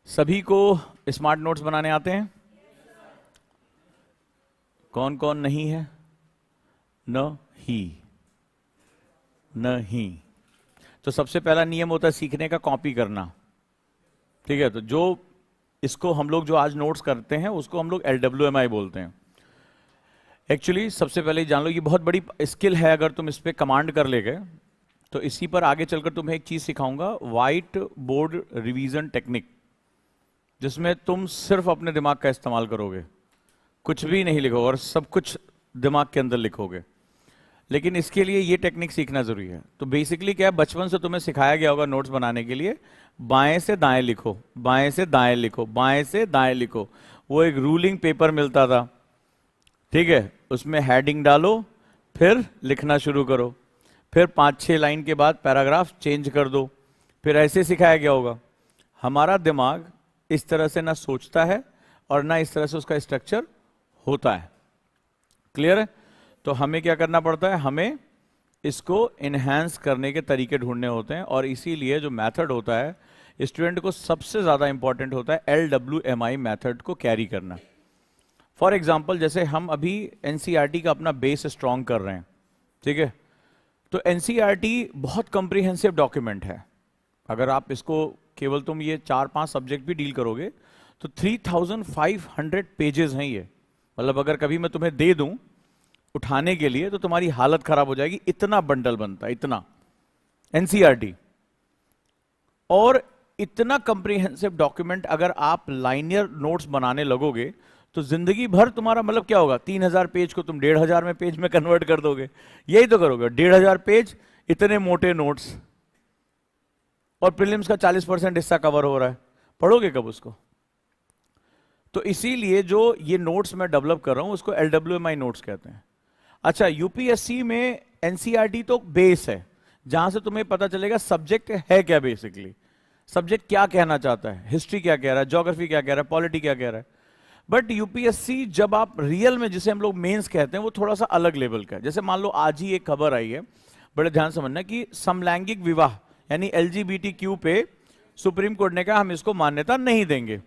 सभी को smart notes बनाने आते हैं? कौन कौन नहीं है? नहीं। तो सबसे पहला नियम होता है सीखने का कॉपी करना। ठीक है, तो जो इसको हम लोग जो आज नोट्स करते हैं उसको हम लोग LWMI बोलते हैं। एक्चुअली सबसे पहले जान लो, ये बहुत बड़ी स्किल है। अगर तुम इस पे कमांड कर ले गए तो इसी पर आगे चलकर तुम्हें एक चीज सिखाऊंगा, व्हाइट बोर्ड रिवीजन टेक्निक, जिसमें तुम सिर्फ अपने दिमाग का इस्तेमाल करोगे, कुछ भी नहीं लिखोगे और सब कुछ दिमाग के अंदर लिखोगे। लेकिन इसके लिए ये टेक्निक सीखना जरूरी है। तो बेसिकली क्या है, बचपन से तुम्हें सिखाया गया होगा नोट्स बनाने के लिए, बाएं से दाएं लिखो, बाएं से दाएं लिखो, बाएं से दाएं लिखो। वो एक रूलिंग पेपर मिलता था, ठीक है, उसमें हेडिंग डालो, फिर लिखना शुरू करो, फिर 5-6 लाइन के बाद पैराग्राफ चेंज कर दो। फिर ऐसे सिखाया गया होगा। हमारा दिमाग इस तरह से ना सोचता है और ना इस तरह से उसका स्ट्रक्चर होता है। क्लियर है? तो हमें क्या करना पड़ता है, हमें इसको इनहैंस करने के तरीके ढूंढने होते हैं। और इसीलिए जो मेथड होता है, स्टूडेंट को सबसे ज्यादा इंपॉर्टेंट होता है LWMI मेथड को कैरी करना। फॉर एग्जाम्पल, जैसे हम अभी NCERT का अपना बेस स्ट्रॉन्ग कर रहे हैं, ठीक है, तो NCERT बहुत कॉम्प्रिहेंसिव डॉक्यूमेंट है। अगर आप इसको केवल तुम ये 4-5 सब्जेक्ट भी डील करोगे तो 3500 पेजेस हैं ये। मतलब अगर कभी मैं तुम्हें दे दूं उठाने के लिए तो तुम्हारी हालत खराब हो जाएगी, इतना बंडल बनता है, इतना NCERT। और इतना कॉम्प्रिहेंसिव डॉक्यूमेंट अगर आप लाइनियर नोट्स बनाने लगोगे तो जिंदगी भर तुम्हारा मतलब क्या होगा, 3000 पेज को तुम 1500 में पेज में कन्वर्ट कर दोगे। यही तो करोगे, 1500 पेज, इतने मोटे नोट्स, और प्रीलिम्स का 40% हिस्सा कवर हो रहा है, पढ़ोगे कब उसको? तो इसीलिए जो ये नोट्स मैं डेवलप कर रहा हूं उसको LWMI नोट्स कहते हैं। अच्छा, यूपीएससी में NCERT तो बेस है, जहां से तुम्हें पता चलेगा सब्जेक्ट है क्या, बेसिकली सब्जेक्ट क्या कहना चाहता है, हिस्ट्री क्या कह रहा है, ज्योग्राफी क्या कह रहा है, पॉलिटी क्या कह रहा है। बट यूपीएससी जब आप रियल में, जिसे हम लोग मेंस कहते हैं, वो थोड़ा सा अलग लेवल का है। जैसे मान लो आज ही एक खबर आई है, बड़े ध्यान समझना, कि समलैंगिक विवाह यानी LGBTQ पे सुप्रीम कोर्ट ने कहा हम इसको मान्यता नहीं देंगे।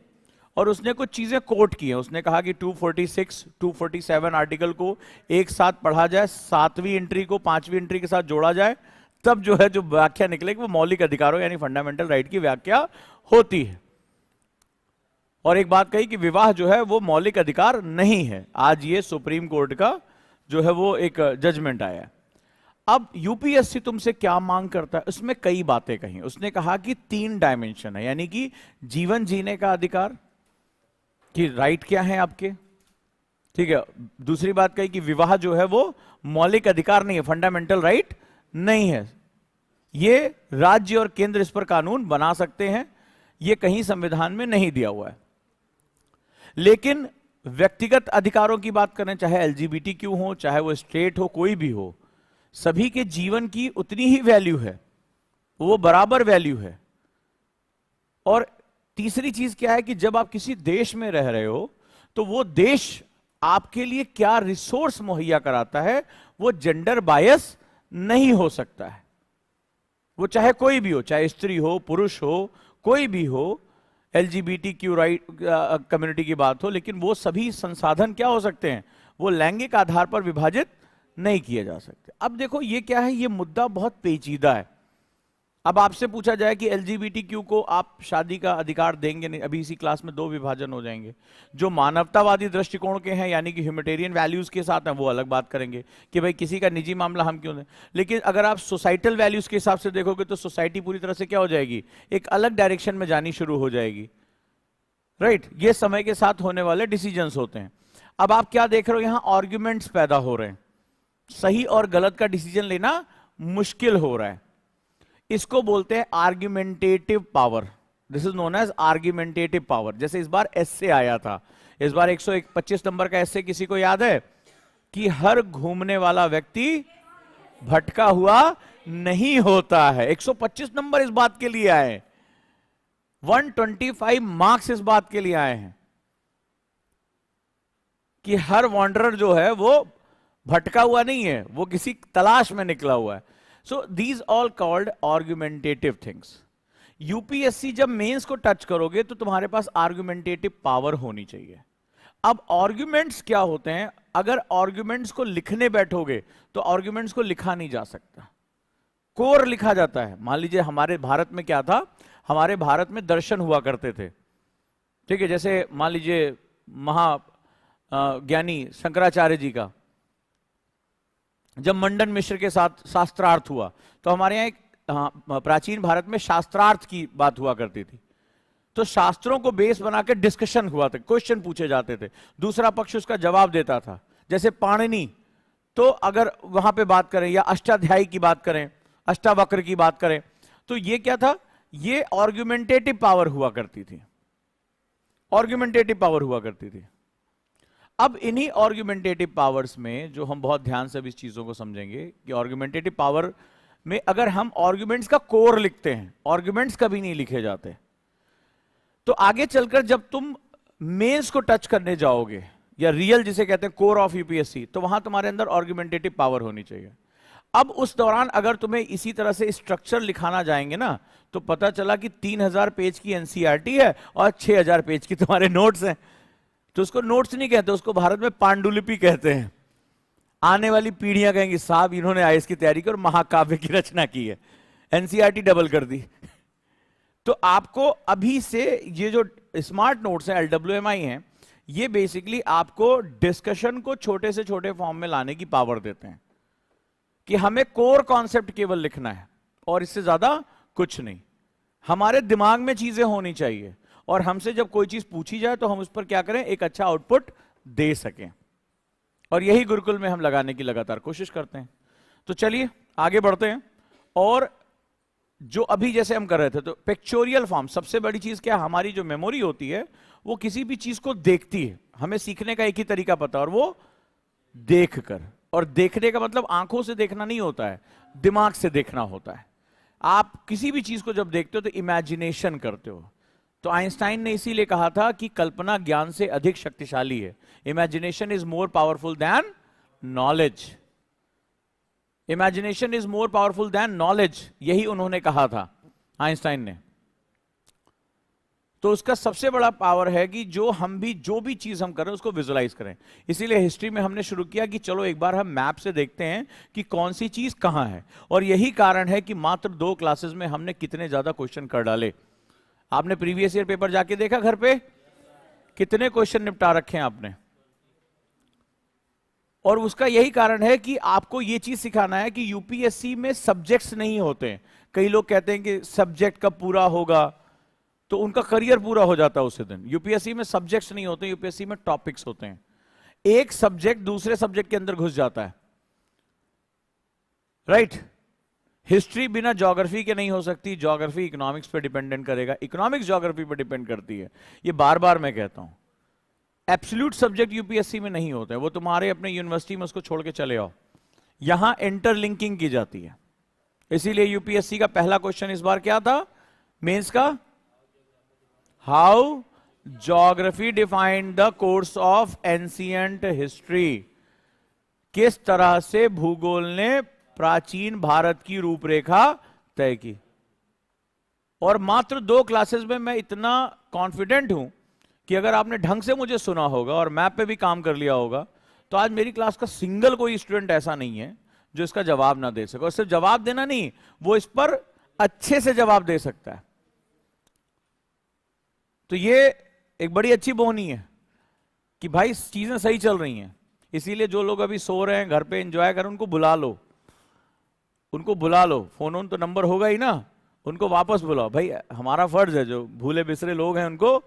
और उसने कुछ चीजें कोट की हैं। उसने कहा कि 246, 247 आर्टिकल को एक साथ पढ़ा जाए, 7वीं एंट्री को 5वीं एंट्री के साथ जोड़ा जाए, तब जो है जो व्याख्या निकलेगी वो मौलिक अधिकारों यानी फंडामेंटल राइट की व्याख्या होती है। और एक बात कही कि विवाह जो है वो मौलिक अधिकार नहीं है। आज ये सुप्रीम कोर्ट का जो है वो एक जजमेंट आया। अब यूपीएससी तुमसे क्या मांग करता है, उसमें कई बातें कही। उसने कहा कि 3 डायमेंशन है, यानी कि जीवन जीने का अधिकार, कि राइट क्या है आपके, ठीक है। दूसरी बात कही कि विवाह जो है वो मौलिक अधिकार नहीं है, फंडामेंटल राइट नहीं है, ये राज्य और केंद्र इस पर कानून बना सकते हैं, ये कहीं संविधान में नहीं दिया हुआ है। लेकिन व्यक्तिगत अधिकारों की बात करें, चाहे LGBTQ हो, चाहे वो स्ट्रेट हो, कोई भी हो, सभी के जीवन की उतनी ही वैल्यू है, वो बराबर वैल्यू है। और तीसरी चीज क्या है कि जब आप किसी देश में रह रहे हो तो वो देश आपके लिए क्या रिसोर्स मुहैया कराता है, वो जेंडर बायस नहीं हो सकता है। वो चाहे कोई भी हो, चाहे स्त्री हो, पुरुष हो, कोई भी हो, LGBTQ राइट कम्युनिटी की बात हो, लेकिन वो सभी संसाधन क्या हो सकते हैं, वो लैंगिक आधार पर विभाजित नहीं किए जा सकते। अब देखो ये क्या है, ये मुद्दा बहुत पेचीदा है। अब आपसे पूछा जाए कि LGBTQ को आप शादी का अधिकार देंगे नहीं, अभी इसी क्लास में 2 विभाजन हो जाएंगे। जो मानवतावादी दृष्टिकोण के हैं यानी कि ह्यूमैनिटेरियन वैल्यूज के साथ हैं, वो अलग बात करेंगे कि भाई किसी का निजी मामला हम क्यों दें। लेकिन अगर आप सोसाइटल वैल्यूज के हिसाब से देखोगे तो सोसाइटी पूरी तरह से क्या हो जाएगी, एक अलग डायरेक्शन में जानी शुरू हो जाएगी, राइट। ये समय के साथ होने वाले डिसीजंस होते हैं। अब आप क्या देख रहे हो, यहां आर्ग्यूमेंट्स पैदा हो रहे हैं, सही और गलत का डिसीजन लेना मुश्किल हो रहा है। इसको बोलते हैं argumentative power. This is known as argumentative power. जैसे इस बार एस्से आया था, इस बार 125 नंबर का एस्से, किसी को याद है कि हर घूमने वाला व्यक्ति भटका हुआ नहीं होता है। 125 नंबर इस बात के लिए आए, 125 मार्क्स इस बात के लिए आए हैं कि हर वॉन्डरर जो है वो भटका हुआ नहीं है, वो किसी तलाश में निकला हुआ है। So these all called argumentative things. UPSC जब मेंस को टच करोगे तो तुम्हारे पास आर्गुमेंटेटिव पावर होनी चाहिए। अब आर्गुमेंट्स क्या होते हैं? अगर आर्गुमेंट्स को लिखने बैठोगे तो आर्गुमेंट्स को लिखा नहीं जा सकता, कोर लिखा जाता है। मान लीजिए हमारे भारत में क्या था, हमारे भारत में दर्शन हुआ करते थे, ठीक है। जैसे मान लीजिए ज्ञानी शंकराचार्य जी का जब मंडन मिश्र के साथ शास्त्रार्थ हुआ, तो हमारे यहाँ एक प्राचीन भारत में शास्त्रार्थ की बात हुआ करती थी। तो शास्त्रों को बेस बना के डिस्कशन हुआ था, क्वेश्चन पूछे जाते थे, दूसरा पक्ष उसका जवाब देता था। जैसे पाणिनि, तो अगर वहां पे बात करें या अष्टाध्यायी की बात करें, अष्टावक्र की बात करें, तो ये क्या था? ये आर्गुमेंटेटिव पावर हुआ करती थी, आर्गुमेंटेटिव पावर हुआ करती थी। अब इन्हीं आर्गुमेंटेटिव पावर्स में जो हम बहुत ध्यान से अब इस चीजों को समझेंगे कि आर्गुमेंटेटिव पावर में अगर हम आर्गुमेंट्स का कोर लिखते हैं, आर्गुमेंट्स कभी नहीं लिखे जाते, तो आगे चलकर जब तुम मेंस को टच करने जाओगे या रियल जिसे कहते हैं कोर ऑफ यूपीएससी, तो वहां तुम्हारे अंदर आर्गुमेंटेटिव पावर होनी चाहिए। अब उस दौरान अगर तुम्हें इसी तरह से स्ट्रक्चर लिखाना जाएंगे ना, तो पता चला कि 3000 पेज की एनसीईआरटी है और 6000 पेज की तुम्हारे नोट्स हैं, तो उसको नोट्स नहीं कहते, उसको भारत में पांडुलिपि कहते हैं। आने वाली पीढ़ियां कहेंगी साहब इन्होंने आईएएस की तैयारी की और महाकाव्य की रचना की है, एनसीईआरटी डबल कर दी। तो आपको अभी से ये जो स्मार्ट नोट्स हैं, एलडब्ल्यूएमआई हैं, ये बेसिकली आपको डिस्कशन को छोटे से छोटे फॉर्म में लाने की पावर देते हैं कि हमें कोर कॉन्सेप्ट केवल लिखना है और इससे ज्यादा कुछ नहीं। हमारे दिमाग में चीजें होनी चाहिए और हमसे जब कोई चीज पूछी जाए तो हम उस पर क्या करें, एक अच्छा आउटपुट दे सकें, और यही गुरुकुल में हम लगाने की लगातार कोशिश करते हैं। तो चलिए आगे बढ़ते हैं। और जो अभी जैसे हम कर रहे थे, तो पिक्चोरियल फॉर्म, सबसे बड़ी चीज क्या, हमारी जो मेमोरी होती है वो किसी भी चीज को देखती है। हमें सीखने का एक ही तरीका पता है और वो देखकर, और देखने का मतलब आंखों से देखना नहीं होता है, दिमाग से देखना होता है। आप किसी भी चीज को जब देखते हो तो इमेजिनेशन करते हो। तो आइंस्टाइन ने इसीलिए कहा था कि कल्पना ज्ञान से अधिक शक्तिशाली है, imagination is more powerful than knowledge, imagination is more powerful than knowledge, यही उन्होंने कहा था आइंस्टाइन ने। तो उसका सबसे बड़ा पावर है कि जो भी चीज हम कर रहे हैं उसको विजुलाइज करें। इसीलिए हिस्ट्री में हमने शुरू किया कि चलो एक बार हम मैप से देखते हैं कि कौन सी चीज कहां है, और यही कारण है कि मात्र 2 क्लासेस में हमने कितने ज्यादा क्वेश्चन कर डाले। आपने प्रीवियस ईयर पेपर जाके देखा घर पे, कितने क्वेश्चन निपटा रखे हैं आपने? और उसका यही कारण है कि आपको यह चीज सिखाना है कि यूपीएससी में सब्जेक्ट्स नहीं होते। कई लोग कहते हैं कि सब्जेक्ट कब पूरा होगा, तो उनका करियर पूरा हो जाता है उसी दिन। यूपीएससी में सब्जेक्ट्स नहीं होते, यूपीएससी में टॉपिक्स होते हैं। एक सब्जेक्ट दूसरे सब्जेक्ट के अंदर घुस जाता है, राइट? हिस्ट्री बिना ज्योग्राफी के नहीं हो सकती, ज्योग्राफी इकोनॉमिक्स पे डिपेंडेंट करेगा, इकोनॉमिक्स ज्योग्राफी पे डिपेंड करती है। ये बार बार मैं कहता हूं, एब्सोल्यूट सब्जेक्ट यूपीएससी में नहीं होते, वो तुम्हारे अपने यूनिवर्सिटी में उसको छोड़ के चले आओ। यहां इंटरलिंकिंग की जाती है। इसीलिए यूपीएससी का पहला क्वेश्चन इस बार क्या था मेंस का? How geography defined the course of ancient history. किस तरह से भूगोल ने प्राचीन भारत की रूपरेखा तय की। और मात्र 2 क्लासेस में मैं इतना कॉन्फिडेंट हूं कि अगर आपने ढंग से मुझे सुना होगा और मैप पे भी काम कर लिया होगा, तो आज मेरी क्लास का सिंगल कोई स्टूडेंट ऐसा नहीं है जो इसका जवाब ना दे सके। और सिर्फ जवाब देना नहीं, वो इस पर अच्छे से जवाब दे सकता है। तो ये एक बड़ी अच्छी बोहनी है कि भाई चीजें सही चल रही हैं। इसीलिए जो लोग अभी सो रहे हैं, घर पे एंजॉय करें, उनको बुला लो, उनको बुला लो। फोन ऑन तो नंबर होगा ही ना, उनको वापस बुलाओ। भाई हमारा फर्ज है, जो भूले बिसरे लोग हैं उनको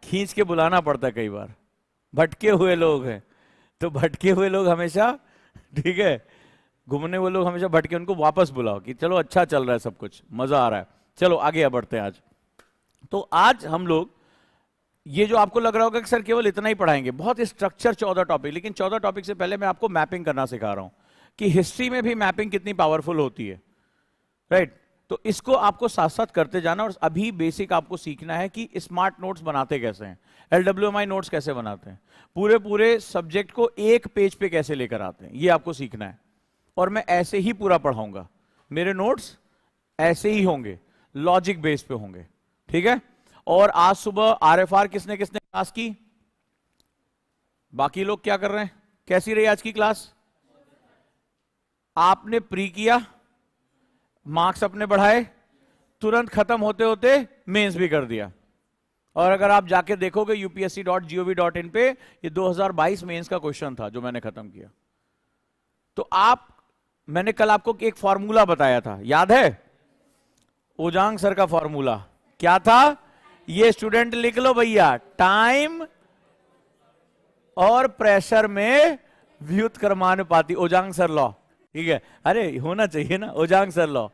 खींच के बुलाना पड़ता है कई बार। भटके हुए लोग हैं, तो भटके हुए लोग हमेशा, ठीक है, घूमने हुए लोग हमेशा भटके, उनको वापस बुलाओ कि चलो अच्छा चल रहा है, सब कुछ मजा आ रहा है, चलो आगे बढ़ते हैं आज। तो आज हम लोग ये जो आपको लग रहा होगा कि सर केवल इतना ही पढ़ाएंगे, बहुत स्ट्रक्चर 14 टॉपिक, लेकिन 14 टॉपिक से पहले मैं आपको मैपिंग करना सिखा रहा हूं कि हिस्ट्री में भी मैपिंग कितनी पावरफुल होती है, राइट? तो इसको आपको साथ साथ करते जाना। और अभी बेसिक आपको सीखना है कि स्मार्ट नोट्स बनाते कैसे हैं, एलडब्ल्यूएमआई नोट्स कैसे बनाते हैं, पूरे पूरे सब्जेक्ट को एक पेज पे कैसे लेकर आते हैं, ये आपको सीखना है। और मैं ऐसे ही पूरा पढ़ाऊंगा, मेरे नोट्स ऐसे ही होंगे। लॉजिक बेस पे होंगे, ठीक है। और आज सुबह आरएफआर किसने किसने क्लास की? बाकी लोग क्या कर रहे हैं? कैसी रही आज की क्लास? आपने प्री किया, मार्क्स अपने बढ़ाए, तुरंत खत्म होते होते मेंस भी कर दिया। और अगर आप जाके देखोगे upsc.gov.in पे, ये 2022 मेंस का क्वेश्चन था जो मैंने खत्म किया। तो मैंने कल आपको एक फॉर्मूला बताया था, याद है? ओजांग सर का फॉर्मूला क्या था? ये स्टूडेंट लिख लो भैया, टाइम और प्रेशर में व्युत्क्रमानुपाती, ओजांग सर लॉ, ठीक है। अरे होना चाहिए ना, ओजांग सर लॉ।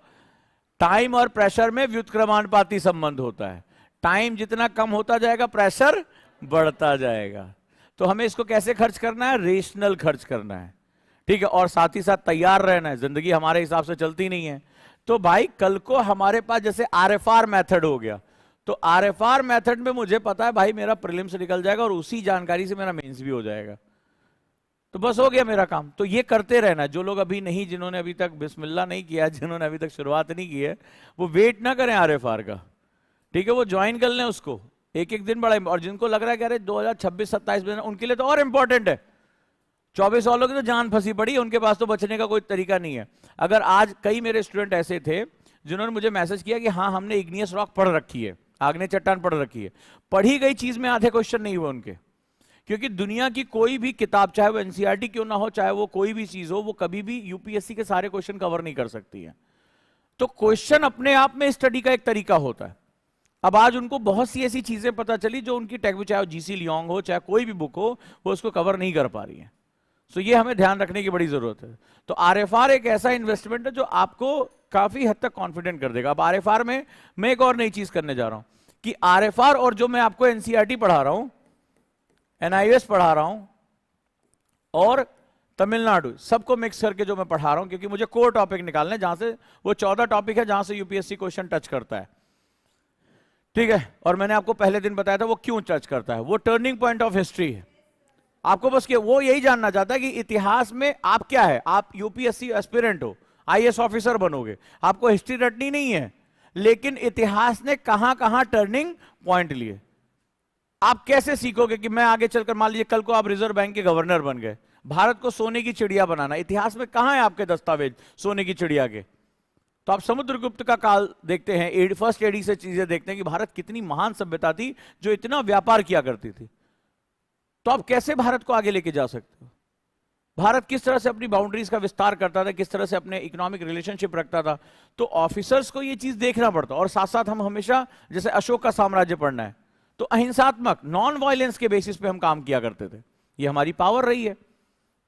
टाइम और प्रेशर में व्युत्क्रमानुपाती संबंध होता है। टाइम जितना कम होता जाएगा प्रेशर बढ़ता जाएगा। तो हमें इसको कैसे खर्च करना है? रेशनल खर्च करना है, ठीक है। और साथ ही साथ तैयार रहना है, जिंदगी हमारे हिसाब से चलती नहीं है। तो भाई कल को हमारे पास जैसे आरएफआर मेथड हो गया, तो आरएफआर मेथड में मुझे पता है भाई मेरा प्रीलिम्स निकल जाएगा और उसी जानकारी से मेरा मेंस भी हो जाएगा। तो बस हो गया मेरा काम। तो ये करते रहना। जो लोग अभी नहीं, जिन्होंने अभी तक बिस्मिल्लाह नहीं किया, जिन्होंने अभी तक शुरुआत नहीं की है, वो वेट ना करें आरएफआर का, ठीक है। वो ज्वाइन कर लें उसको, एक एक दिन बड़ा। और जिनको लग रहा है कि अरे 2026-27 में, उनके लिए तो और इंपॉर्टेंट है। 24 वालों की तो जान फंसी पड़ी है, उनके पास तो बचने का कोई तरीका नहीं है। अगर आज कई मेरे स्टूडेंट ऐसे थे जिन्होंने मुझे मैसेज किया कि हाँ हमने इग्नियस रॉक पढ़ रखी है, आग्नेय चट्टान पढ़ रखी है, पढ़ी गई चीज में आधे क्वेश्चन नहीं हुए उनके। क्योंकि दुनिया की कोई भी किताब, चाहे वो एनसीईआरटी क्यों ना हो, चाहे वो कोई भी चीज हो, वो कभी भी यूपीएससी के सारे क्वेश्चन कवर नहीं कर सकती है। तो क्वेश्चन अपने आप में स्टडी का एक तरीका होता है। अब आज उनको बहुत सी ऐसी चीजें पता चली जो उनकी टेक्स्ट, चाहे जीसी लियोंग हो, चाहे कोई भी बुक हो, वो उसको कवर नहीं कर पा रही है। सो ये हमें ध्यान रखने की बड़ी जरूरत है। तो आरएफआर एक ऐसा इन्वेस्टमेंट है जो आपको काफी हद तक कॉन्फिडेंट कर देगा। अब आरएफआर में मैं एक और नई चीज करने जा रहा हूं कि आरएफआर और जो मैं आपको एनसीईआरटी पढ़ा रहा हूं, एनआईएस पढ़ा रहा हूं और तमिलनाडु, सबको मिक्स करके जो मैं पढ़ा रहा हूं, क्योंकि मुझे कोर टॉपिक निकालने हैं, जहां से वो 14 टॉपिक है जहां से यूपीएससी क्वेश्चन टच करता है, ठीक है। और मैंने आपको पहले दिन बताया था वो क्यों टच करता है। वो टर्निंग पॉइंट ऑफ हिस्ट्री है। आपको बस वो यही जानना चाहता है कि इतिहास में आप क्या है। आप यूपीएससी एस्पिरेंट हो, आईएएस ऑफिसर बनोगे, आपको हिस्ट्री रटनी नहीं है, लेकिन इतिहास ने कहां कहां टर्निंग पॉइंट लिए। आप कैसे सीखोगे कि मैं आगे चलकर, मान लीजिए कल को आप रिजर्व बैंक के गवर्नर बन गए, भारत को सोने की चिड़िया बनाना, इतिहास में कहां है आपके दस्तावेज सोने की चिड़िया के? तो आप समुद्रगुप्त का काल देखते हैं, फर्स्ट एडी से चीजें देखते हैं कि भारत कितनी महान सभ्यता थी जो इतना व्यापार किया करती थी। तो आप कैसे भारत को आगे लेके जा सकते हो? भारत किस तरह से अपनी बाउंड्रीज का विस्तार करता था, किस तरह से अपने इकोनॉमिक रिलेशनशिप रखता था। तो ऑफिसर्स को ये चीज देखना पड़ता। और साथ साथ हम हमेशा, जैसे अशोक का साम्राज्य पढ़ना है, तो अहिंसात्मक, नॉन वायलेंस के बेसिस पे हम काम किया करते थे। ये हमारी पावर रही है।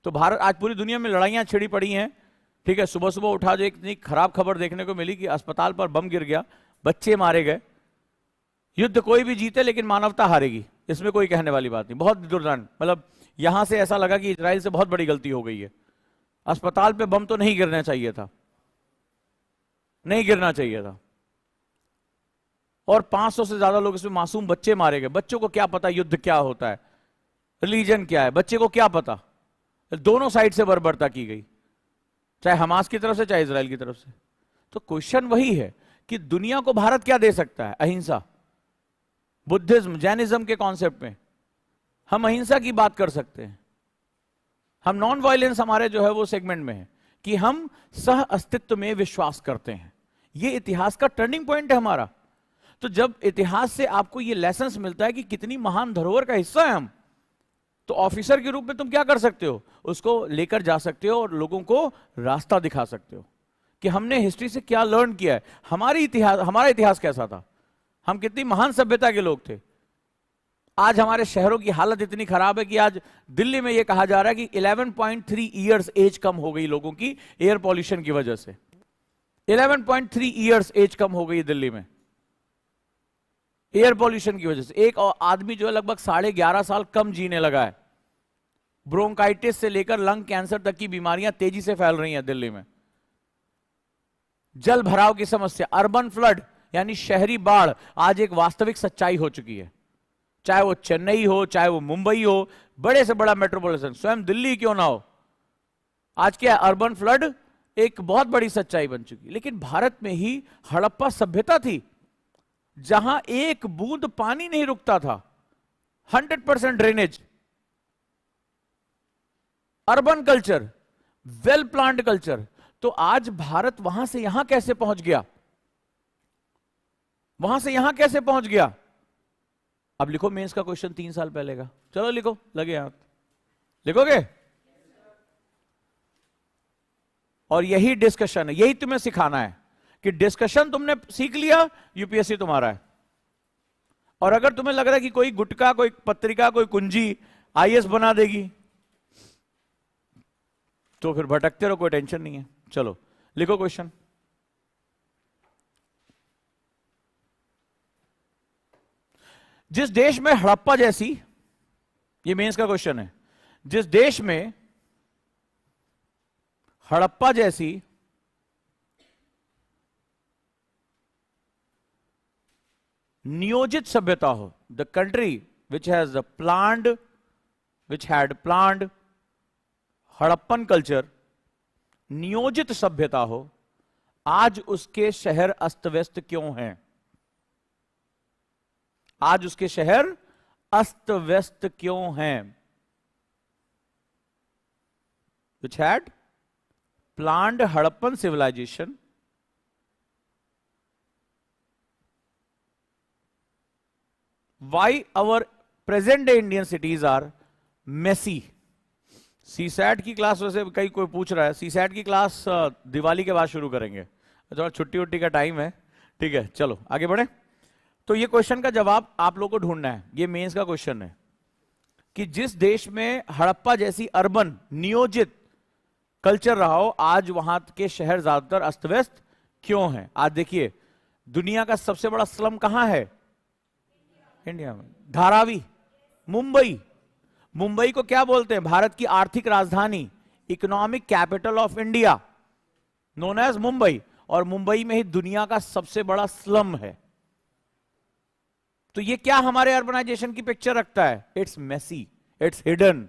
तो भारत, आज पूरी दुनिया में लड़ाइयां छिड़ी पड़ी हैं, ठीक है। सुबह सुबह उठा जो इतनी खराब खबर देखने को मिली कि अस्पताल पर बम गिर गया, बच्चे मारे गए। युद्ध कोई भी जीते लेकिन मानवता हारेगी, इसमें कोई कहने वाली बात नहीं। बहुत दुर्दान, मतलब यहां से ऐसा लगा कि इजराइल से बहुत बड़ी गलती हो गई है। अस्पताल पे बम तो नहीं गिरना चाहिए था, नहीं गिरना चाहिए था। और 500 से ज्यादा लोग, इसमें मासूम बच्चे मारे गए। बच्चों को क्या पता युद्ध क्या होता है, रिलीजन क्या है, बच्चे को क्या पता। दोनों साइड से बर्बरता की गई, चाहे हमास की तरफ से चाहे इजराइल की तरफ से। तो क्वेश्चन वही है कि दुनिया को भारत क्या दे सकता है? अहिंसा। बुद्धिज्म, जैनिज्म के कॉन्सेप्ट में हम अहिंसा की बात कर सकते हैं। हम नॉन वायलेंस, हमारे जो है वो सेगमेंट में है कि हम सह अस्तित्व में विश्वास करते हैं। ये इतिहास का टर्निंग पॉइंट है हमारा। तो जब इतिहास से आपको ये लेसन्स मिलता है कि कितनी महान धरोहर का हिस्सा है हम, तो ऑफिसर के रूप में तुम क्या कर सकते हो? उसको लेकर जा सकते हो और लोगों को रास्ता दिखा सकते हो कि हमने हिस्ट्री से क्या लर्न किया है, हमारा इतिहास कैसा था, हम कितनी महान सभ्यता के लोग थे। आज हमारे शहरों की हालत इतनी खराब है कि आज दिल्ली में यह कहा जा रहा है कि 11.3 ईयर्स एज कम हो गई लोगों की एयर पॉल्यूशन की वजह से। 11.3 ईयर्स एज कम हो गई दिल्ली में एयर पॉल्यूशन की वजह से। एक आदमी जो है लगभग 11.5 साल कम जीने लगा है। ब्रोंकाइटिस से लेकर लंग कैंसर तक की बीमारियां तेजी से फैल रही हैं दिल्ली में। जल भराव की समस्या, अर्बन फ्लड यानी शहरी बाढ़, आज एक वास्तविक सच्चाई हो चुकी है। चाहे वो चेन्नई हो, चाहे वो मुंबई हो, बड़े से बड़ा मेट्रोपॉलिटन, स्वयं दिल्ली क्यों ना हो, आज क्या है, अर्बन फ्लड एक बहुत बड़ी सच्चाई बन चुकी। लेकिन भारत में ही हड़प्पा सभ्यता थी जहां एक बूंद पानी नहीं रुकता था, 100% drainage, urban culture, well planned culture. तो आज भारत वहां से यहां कैसे पहुंच गया, वहां से यहां कैसे पहुंच गया? अब लिखो मेंस का क्वेश्चन 3 साल पहले का, चलो लिखो, लगे हाथ, लिखोगे? और यही डिस्कशन है, यही तुम्हें सिखाना है कि डिस्कशन तुमने सीख लिया, यूपीएससी तुम्हारा है। और अगर तुम्हें लग रहा है कि कोई गुटका, कोई पत्रिका, कोई कुंजी आईएएस बना देगी, तो फिर भटकते रहो, कोई टेंशन नहीं है। चलो लिखो क्वेश्चन। जिस देश में हड़प्पा जैसी, ये मेंस का क्वेश्चन है, जिस देश में हड़प्पा जैसी नियोजित सभ्यता हो, the country which has had planned Harappan culture, नियोजित सभ्यता हो, आज उसके शहर अस्त व्यस्त क्यों हैं? आज उसके शहर अस्त व्यस्त क्यों हैं? Which had planned Harappan civilization, why our present day Indian cities are messy? CSAT की क्लास वैसे कई कोई पूछ रहा है, सीसैट की क्लास दिवाली के बाद शुरू करेंगे, थोड़ा छुट्टी उट्टी का टाइम है, ठीक है। चलो आगे बढ़े। तो ये क्वेश्चन का जवाब आप लोगों को ढूंढना है, ये मेंस का क्वेश्चन है कि जिस देश में हड़प्पा जैसी अर्बन नियोजित कल्चर रहा हो, आज वहां के शहर ज्यादातर अस्त व्यस्त क्यों हैं? आज देखिए दुनिया का सबसे बड़ा स्लम कहां है? इंडिया में। धारावी, मुंबई। मुंबई को क्या बोलते हैं? भारत की आर्थिक राजधानी, economic capital of India, known as Mumbai. और मुंबई में ही दुनिया का सबसे बड़ा स्लम है। तो ये क्या हमारे अर्बनाइजेशन की पिक्चर रखता है? It's messy, it's hidden.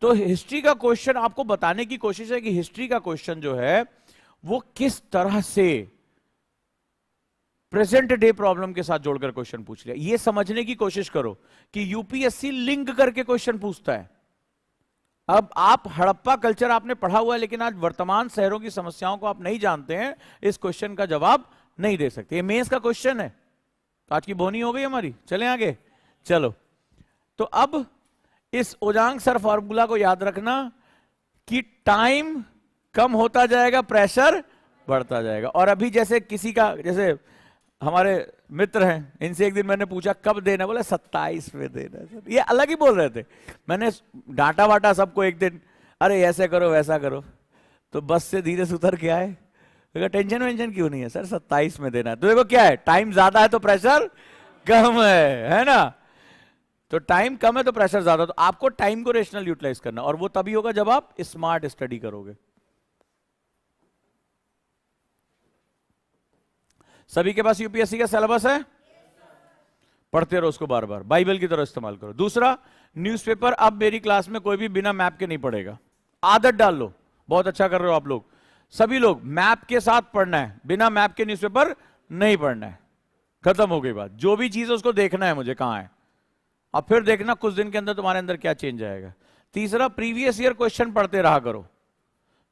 तो हिस्ट्री का क्वेश्चन आपको बताने की कोशिश है कि हिस्ट्री का क्वेश्चन जो है वो किस तरह से प्रेजेंट डे प्रॉब्लम के साथ जोड़कर क्वेश्चन पूछ लिया। ये समझने की कोशिश करो कि यूपीएससी लिंक करके क्वेश्चन पूछता है। अब आप हड़प्पा कल्चर आपने पढ़ा हुआ है, लेकिन आज वर्तमान शहरों की समस्याओं को आप नहीं जानते हैं, इस क्वेश्चन का जवाब नहीं दे सकते। ये मेंस का क्वेश्चन है। तो आज की बोनी हो गई हमारी, चलें आगे। चलो, तो अब इस ओजांग सर फॉर्मूला को याद रखना कि टाइम कम होता जाएगा, प्रेशर बढ़ता जाएगा। और अभी जैसे किसी का, जैसे हमारे मित्र हैं, इनसे एक दिन मैंने पूछा कब देना, बोला 27 में देना। ये अलग ही बोल रहे थे। मैंने डांटा वाटा सबको एक दिन, अरे ऐसे करो वैसा करो, तो बस से धीरे से उतर के आए। टेंशन वेंशन क्यों नहीं है सर, 27 में देना है। तो देखो क्या है, टाइम ज्यादा है तो प्रेशर कम है ना? तो टाइम कम है तो प्रेशर ज्यादा। तो आपको टाइम को रेशनल यूटिलाइज करना, और वो तभी होगा जब आप स्मार्ट स्टडी करोगे। सभी के पास यूपीएससी का सिलेबस है? पढ़ते रहो उसको, बार बार बाइबल की तरह इस्तेमाल करो। दूसरा, न्यूज़पेपर अब मेरी क्लास में कोई भी बिना मैप के नहीं पढ़ेगा। आदत डाल लो, बहुत अच्छा कर रहे हो आप लोग। सभी लोग मैप के साथ पढ़ना है, बिना मैप के न्यूज़पेपर नहीं पढ़ना है। खत्म हो गई बात। जो भी चीज है उसको देखना है मुझे कहां है, अब फिर देखना कुछ दिन के अंदर तुम्हारे अंदर क्या चेंज आएगा। तीसरा, प्रीवियस ईयर क्वेश्चन पढ़ते रहा करो।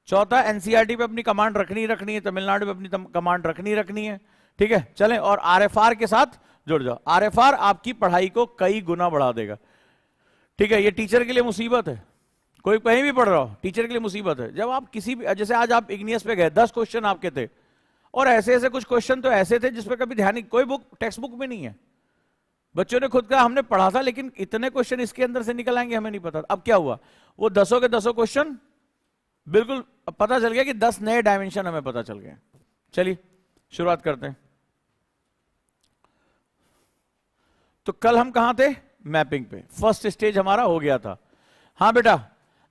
चौथा, एनसीईआरटी पे अपनी कमांड रखनी है, तमिलनाडु पे अपनी कमांड रखनी है, ठीक है। चलें, और आरएफआर के साथ जुड़ जाओ। आरएफआर आपकी पढ़ाई को कई गुना बढ़ा देगा, ठीक है। ये टीचर के लिए मुसीबत है, कोई कहीं भी पढ़ रहा हो, टीचर के लिए मुसीबत है। जब आप किसी भी, जैसे आज आप इग्नियस पे गए, 10 क्वेश्चन आपके थे, और ऐसे ऐसे कुछ क्वेश्चन तो ऐसे थे जिसपे कभी ध्यान नहीं, कोई बुक टेक्स्ट बुक में नहीं है। बच्चों ने खुद कहा हमने पढ़ा था, लेकिन इतने क्वेश्चन इसके अंदर से निकल आएंगे हमें नहीं पता। अब क्या हुआ, वो 10 के 10 क्वेश्चन बिल्कुल पता चल गया कि 10 नए डायमेंशन हमें पता चल गए। चलिए शुरुआत करते हैं। तो कल हम कहां थे? मैपिंग पे। फर्स्ट स्टेज हमारा हो गया था। हाँ बेटा,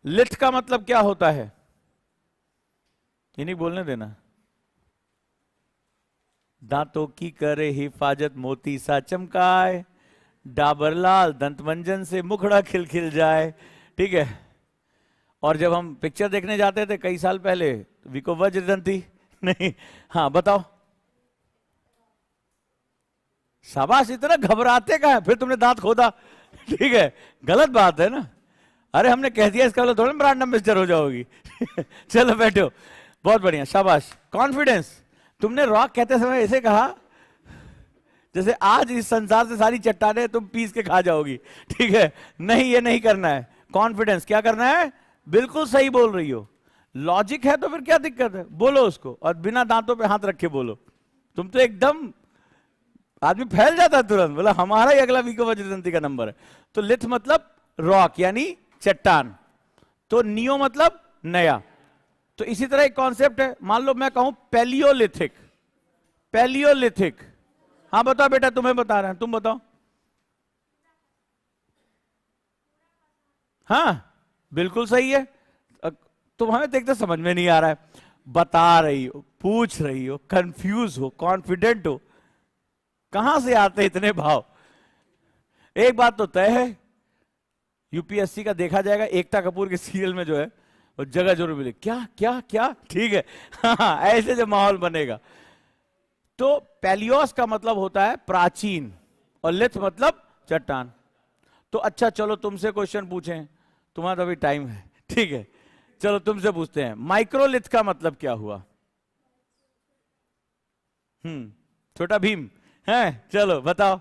लिट का मतलब क्या होता है? ये नहीं बोलने देना। दांतों की करे हिफाजत, मोती सा चमकाए, डाबर लाल दंत मंजन से मुखड़ा खिलखिल जाए, ठीक है। और जब हम पिक्चर देखने जाते थे कई साल पहले, विको वज्रदंती नहीं, हाँ बताओ। शाबाश, इतना घबराते का है, फिर तुमने दांत खोदा, ठीक है, गलत बात है ना। अरे हमने कह दिया इसका मतलब थोड़ा ब्रांड एम्बेसडर हो जाओगी। चलो बैठो, बहुत बढ़िया, शाबाश। कॉन्फिडेंस, तुमने रॉक कहते समय ऐसे कहा जैसे आज इस संसार से सारी चट्टानें तुम पीस के खा जाओगी, ठीक है। नहीं, ये नहीं करना है। कॉन्फिडेंस क्या करना है, बिल्कुल सही बोल रही हो। लॉजिक है तो फिर क्या दिक्कत है, बोलो उसको, और बिना दांतों पे हाथ रखे बोलो। तुम तो एकदम, आदमी फैल जाता है तुरंत, बोला हमारा ही अगला विको वज्रदंती का नंबर है। तो लिथ मतलब रॉक यानी चट्टान, तो नियो मतलब नया। तो इसी तरह एक कॉन्सेप्ट है, मान लो मैं कहूं पैलियोलिथिक, पैलियोलिथिक, हाँ बताओ बेटा, तुम्हें बता रहे हैं, तुम बताओ। हाँ बिल्कुल सही है। तुम हमें देखते समझ में नहीं आ रहा है, बता रही हो, पूछ रही हो, कंफ्यूज हो, कॉन्फिडेंट हो, कहां से आते इतने भाव। एक बात तो तय है, यूपीएससी का देखा जाएगा, एकता कपूर के सीरियल में जो है वो जगह जरूर मिले, क्या क्या क्या, ठीक है। हाँ, ऐसे जो माहौल बनेगा। तो पैलियोस का मतलब होता है प्राचीन, और लिथ मतलब चट्टान। तो अच्छा चलो तुमसे क्वेश्चन पूछें, तुम्हारा तो अभी टाइम है, ठीक है। चलो तुमसे पूछते हैं, माइक्रोलिथ का मतलब क्या हुआ। छोटा भीम है, चलो बताओ।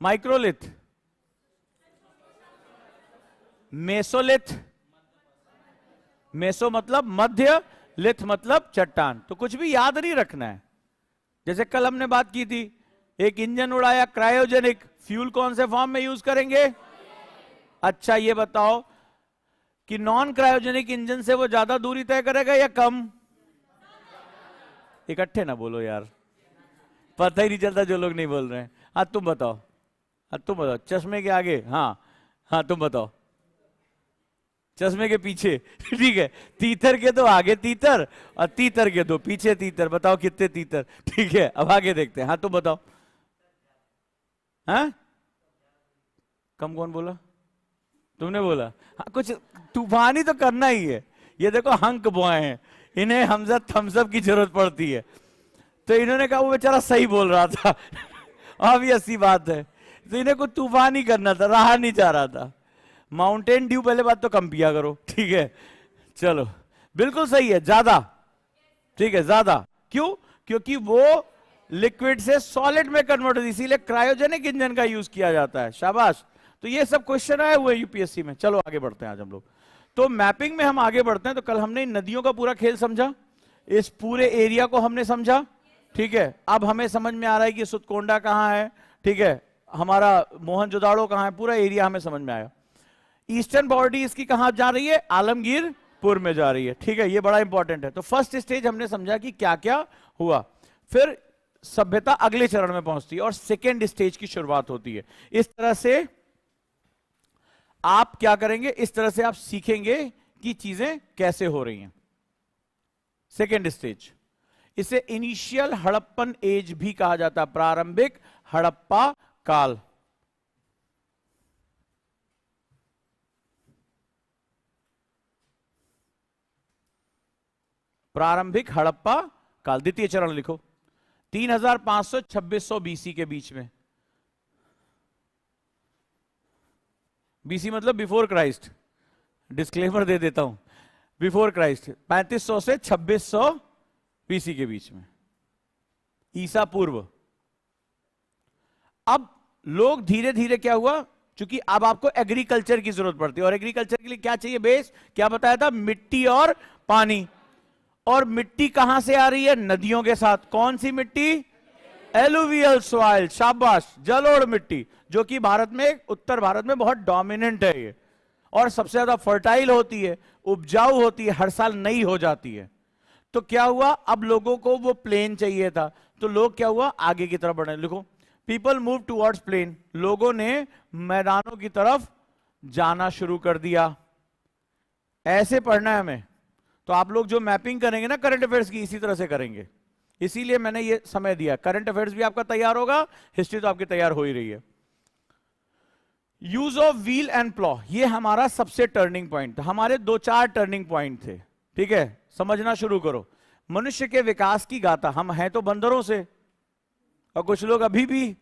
माइक्रोलिथ, मेसोलिथ, मेसो मतलब मध्य, लिथ मतलब चट्टान। तो कुछ भी याद नहीं रखना है। जैसे कल हमने बात की थी, एक इंजन उड़ाया, क्रायोजेनिक, फ्यूल कौन से फॉर्म में यूज करेंगे। अच्छा ये बताओ कि नॉन क्रायोजेनिक इंजन से वो ज्यादा दूरी तय करेगा या कम। इकट्ठे ना बोलो यार, पता ही नहीं चलता जो लोग नहीं बोल रहे हैं। हाँ तुम बताओ, हाँ तुम बताओ, चश्मे के आगे, हाँ हाँ तुम बताओ, चश्मे के पीछे, ठीक है। तीतर के दो आगे तीतर, और तीतर के दो पीछे तीतर, बताओ कितने तीतर, ठीक है। अब आगे देखते हैं, हाँ तुम बताओ। हाँ कम कौन बोला, तुमने बोला। हाँ कुछ तूफानी तो करना ही है। ये देखो हंक बॉय हैं, इन्हें हमजा थम्सअप की जरूरत पड़ती है, तो इन्होंने कहा वो बेचारा सही बोल रहा था। ऑब्वियस सी बात है, तो इन्हें कुछ तूफानी करना था, रहा नहीं जा रहा था। माउंटेन ड्यू पहले बात तो कम पिया करो, ठीक है। चलो बिल्कुल सही है, ज्यादा, ठीक है, ज्यादा। क्यों, क्योंकि वो लिक्विड से सॉलिड में कन्वर्ट होती है, इसीलिए क्रायोजेनिक इंजन का यूज किया जाता है। शाबाश। तो ये सब क्वेश्चन आए हुए यूपीएससी में। चलो आगे बढ़ते हैं आज हम लोग। तो मैपिंग में हम आगे बढ़ते हैं। तो कल हमने नदियों का पूरा खेल समझा, इस पूरे एरिया को हमने समझा, ठीक है। अब हमें समझ में आ रहा है कि सुतकोंडा कहां है, ठीक है, हमारा मोहनजोदाड़ो कहां है, पूरा एरिया हमें समझ में आया। ईस्टर्न बॉर्डर इसकी कहां जा रही है, आलमगीरपुर में जा रही है, ठीक है, ये बड़ा इंपॉर्टेंट है। तो फर्स्ट स्टेज हमने समझा कि क्या क्या हुआ, फिर सभ्यता अगले चरण में पहुंचती है और सेकेंड स्टेज की शुरुआत होती है। इस तरह से आप क्या करेंगे, इस तरह से आप सीखेंगे कि चीजें कैसे हो रही हैं। सेकेंड स्टेज, इसे इनिशियल हड़प्पन एज भी कहा जाता है, प्रारंभिक हड़प्पा काल। प्रारंभिक हड़प्पा काल, द्वितीय चरण लिखो, 3500 2600 बीसी के बीच में। बीसी मतलब बिफोर क्राइस्ट, डिस्क्लेमर दे देता हूं, बिफोर क्राइस्ट 3500 से 2600 बीसी के बीच में, ईसा पूर्व। अब लोग धीरे धीरे क्या हुआ, क्योंकि अब आपको एग्रीकल्चर की जरूरत पड़ती है, और एग्रीकल्चर के लिए क्या चाहिए बेस, क्या बताया था, मिट्टी और पानी। और मिट्टी कहां से आ रही है, नदियों के साथ। कौन सी मिट्टी, एलुवियल सॉइल, शाबाश, जलोढ़ मिट्टी, जो कि भारत में, उत्तर भारत में बहुत डोमिनेंट है ये, और सबसे ज्यादा फर्टाइल होती है, उपजाऊ होती है, हर साल नई हो जाती है। तो क्या हुआ, अब लोगों को वो प्लेन चाहिए था, तो लोग क्या हुआ, आगे की तरफ बढ़ने। लिखो, पीपल मूव टुवर्ड्स प्लेन, लोगों ने मैदानों की तरफ जाना शुरू कर दिया। ऐसे पढ़ना है हमें। तो आप लोग जो मैपिंग करेंगे ना करंट अफेयर्स की, इसी तरह से करेंगे, इसीलिए मैंने ये समय दिया। करंट अफेयर्स भी आपका तैयार होगा, हिस्ट्री तो आपकी तैयार हो ही रही है। Use of wheel and plough, ये हमारा सबसे टर्निंग पॉइंट था। हमारे दो चार टर्निंग पॉइंट थे, ठीक है, समझना शुरू करो। मनुष्य के विकास की गाथा, हम हैं तो बंदरों से, और कुछ लोग अभी भी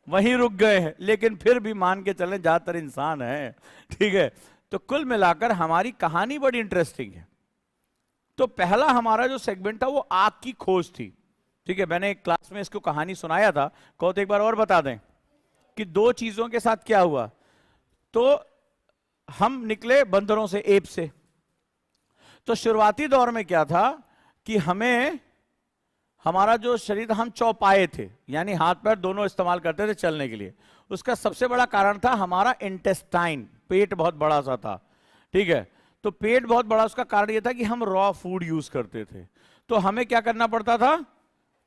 वहीं रुक गए हैं, लेकिन फिर भी मान के चलें ज्यादातर इंसान है, ठीक है। तो कुल मिलाकर हमारी कहानी बड़ी इंटरेस्टिंग है। तो पहला हमारा जो सेगमेंट था वो आग की खोज थी, ठीक है। मैंने एक क्लास में इसको कहानी सुनाया था, कहो तो एक बार और बता दें कि दो चीजों के साथ क्या हुआ। तो हम निकले बंदरों से, एप से। तो शुरुआती दौर में क्या था कि हमारा जो शरीर था, हम चौपाए थे, यानी हाथ पैर दोनों इस्तेमाल करते थे चलने के लिए। उसका सबसे बड़ा कारण था हमारा इंटेस्टाइन, पेट बहुत बड़ा सा था, ठीक है। तो पेट बहुत बड़ा, उसका कारण यह था कि हम रॉ फूड यूज करते थे। तो हमें क्या करना पड़ता था,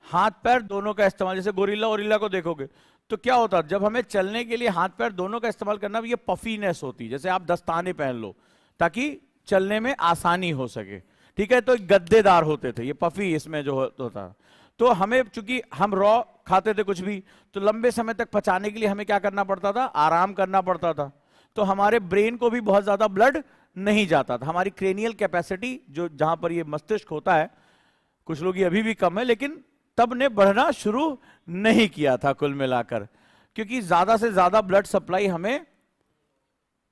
हाथ पैर दोनों का इस्तेमाल। जैसे गोरिल्ला ओरिल्ला को देखोगे तो क्या होता, जब हमें चलने के लिए हाथ पैर दोनों का इस्तेमाल करना, ये पफीनेस होती, जैसे आप दस्ताने पहन लो ताकि चलने में आसानी हो सके, ठीक है। तो गद्देदार होते थे ये पफी, इसमें जो होता। तो हमें, चूंकि हम रॉ खाते थे कुछ भी, तो लंबे समय तक पचाने के लिए हमें क्या करना पड़ता था, आराम करना पड़ता था। तो हमारे ब्रेन को भी बहुत ज्यादा ब्लड नहीं जाता था। हमारी क्रेनियल कैपेसिटी, जो जहां पर ये मस्तिष्क होता है, कुछ लोग ये अभी भी कम है, लेकिन तब ने बढ़ना शुरू नहीं किया था कुल मिलाकर, क्योंकि ज्यादा से ज्यादा ब्लड सप्लाई हमें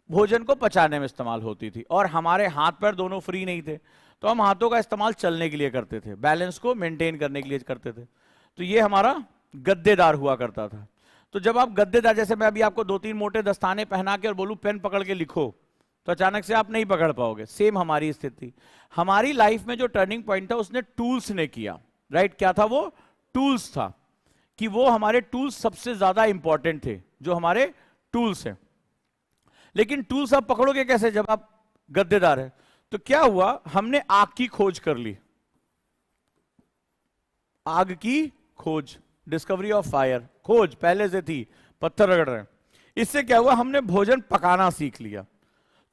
भोजन को पचाने में इस्तेमाल होती थी, और हमारे हाथ पैर दोनों फ्री नहीं थे। तो हम हाथों का इस्तेमाल चलने के लिए करते थे, बैलेंस को मेंटेन करने के लिए करते थे। तो ये हमारा गद्देदार हुआ करता था। तो जब आप गद्देदार, जैसे मैं अभी आपको दो तीन मोटे दस्ताने पहना के और बोलूं पेन पकड़ के लिखो, तो अचानक से आप नहीं पकड़ पाओगे। सेम हमारी स्थिति, हमारी लाइफ में जो टर्निंग पॉइंट था उसने टूल्स ने किया, राइट। क्या था वो, टूल्स था, कि वो हमारे टूल्स सबसे ज्यादा इंपॉर्टेंट थे, जो हमारे टूल्स हैं। लेकिन टूल्स आप पकड़ोगे कैसे जब आप गद्देदार है। तो क्या हुआ, हमने आग की खोज कर ली, आग की खोज, डिस्कवरी ऑफ फायर, खोज पहले से थी, पत्थर रगड़ रहे हैं। इससे क्या हुआ, हमने भोजन पकाना सीख लिया।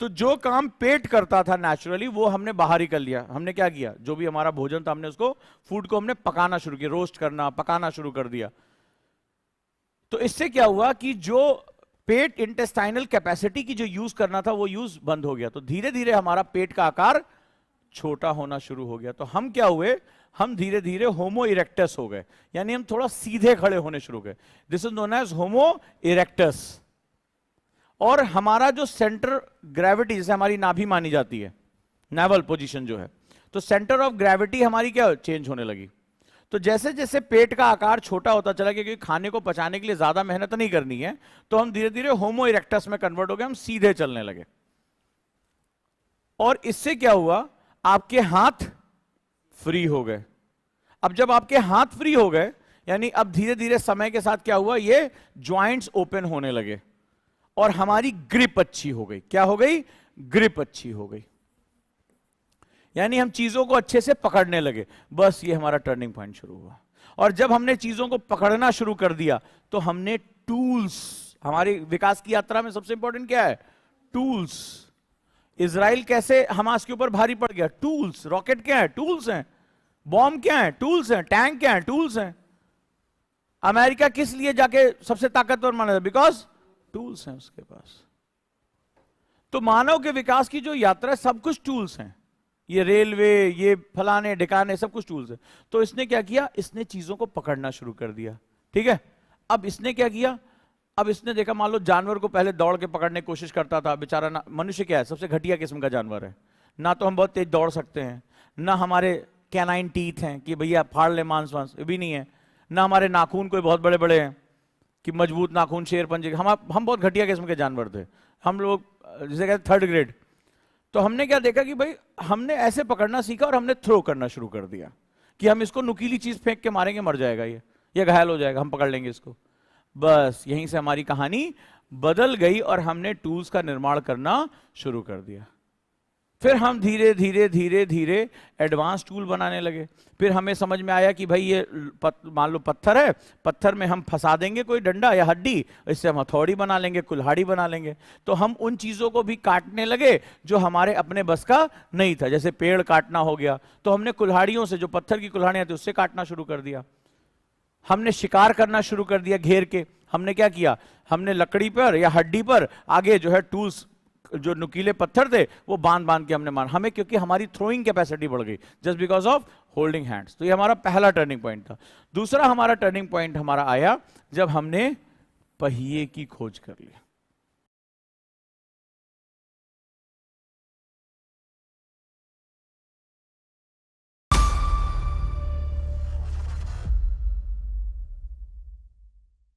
तो जो काम पेट करता था नेचुरली, वो हमने बाहर ही कर लिया। हमने क्या किया, जो भी हमारा भोजन था, हमने उसको, फूड को हमने पकाना शुरू किया, रोस्ट करना, पकाना शुरू कर दिया। तो इससे क्या हुआ कि जो पेट इंटेस्टाइनल कैपेसिटी की जो यूज करना था, वो यूज बंद हो गया। तो धीरे धीरे हमारा पेट का आकार छोटा होना शुरू हो गया। तो हम क्या हुए, हम धीरे धीरे होमो इरेक्टस हो गए, यानी हम थोड़ा सीधे खड़े होने शुरू गए। This is known as Homo erectus. और हमारा जो सेंटर ग्रेविटी, जैसे हमारी नाभि मानी जाती है, नेवल पोजीशन जो है, तो सेंटर ऑफ ग्रेविटी हमारी क्या चेंज होने लगी। तो जैसे जैसे पेट का आकार छोटा होता चला गया, क्योंकि खाने को पचाने के लिए ज्यादा मेहनत नहीं करनी है, तो हम धीरे धीरे होमो इरेक्टस में कन्वर्ट हो गए, हम सीधे चलने लगे। और इससे क्या हुआ, आपके हाथ फ्री हो गए। अब जब आपके हाथ फ्री हो गए, यानी अब धीरे धीरे समय के साथ क्या हुआ, ये ज्वाइंट्स ओपन होने लगे और हमारी ग्रिप अच्छी हो गई। क्या हो गई, ग्रिप अच्छी हो गई, यानी हम चीजों को अच्छे से पकड़ने लगे। बस ये हमारा टर्निंग पॉइंट शुरू हुआ। और जब हमने चीजों को पकड़ना शुरू कर दिया, तो हमने टूल्स, हमारी विकास की यात्रा में सबसे इंपॉर्टेंट क्या है, टूल्स। इजराइल कैसे हमास के ऊपर भारी पड़ गया, टूल्स। रॉकेट क्या है, टूल्स हैं। बॉम्ब क्या है, टूल्स हैं। टैंक क्या है, टूल्स हैं। अमेरिका किस लिए जाके सबसे ताकतवर माना जाता, बिकॉज टूल्स हैं उसके पास। तो मानव के विकास की जो यात्रा है, सब कुछ टूल्स हैं। ये रेलवे, ये फलाने ढिकाने, सब कुछ टूल्स है। तो इसने क्या किया, इसने चीजों को पकड़ना शुरू कर दिया, ठीक है। अब इसने क्या किया, अब इसने देखा, मान लो जानवर को पहले दौड़ के पकड़ने की कोशिश करता था, बेचारा ना, मनुष्य क्या है, सबसे घटिया किस्म का जानवर है। ना तो हम बहुत तेज दौड़ सकते हैं, ना हमारे कैनाइन टीथ हैं कि भैया फाड़ ले मांस वांस, भी नहीं है। ना हमारे नाखून कोई बहुत बड़े बड़े हैं कि मजबूत नाखून, शेर पंजे। हम बहुत घटिया किस्म के जानवर थे हम लोग, जिसे कहते थर्ड ग्रेड। तो हमने क्या देखा कि भाई हमने ऐसे पकड़ना सीखा और हमने थ्रो करना शुरू कर दिया कि हम इसको नुकीली चीज फेंक के मारेंगे, मर जाएगा ये घायल हो जाएगा, हम पकड़ लेंगे इसको। बस यहीं से हमारी कहानी बदल गई और हमने टूल्स का निर्माण करना शुरू कर दिया। फिर हम धीरे धीरे धीरे धीरे एडवांस टूल बनाने लगे। फिर हमें समझ में आया कि भाई ये मान लो पत्थर है, पत्थर में हम फंसा देंगे कोई डंडा या हड्डी, इससे हम हथौड़ी बना लेंगे, कुल्हाड़ी बना लेंगे। तो हम उन चीजों को भी काटने लगे जो हमारे अपने बस का नहीं था। जैसे पेड़ काटना हो गया, तो हमने कुल्हाड़ियों से, जो पत्थर की कुल्हाड़ियां थी, उससे काटना शुरू कर दिया। हमने शिकार करना शुरू कर दिया घेर के। हमने क्या किया, हमने लकड़ी पर या हड्डी पर आगे जो है टूल्स, जो नुकीले पत्थर थे वो बांध बांध के हमने मारा, हमें क्योंकि हमारी थ्रोइंग कैपेसिटी बढ़ गई just because of holding hands. तो ये हमारा पहला टर्निंग पॉइंट था। दूसरा हमारा टर्निंग पॉइंट हमारा आया जब हमने पहिए की खोज कर ली।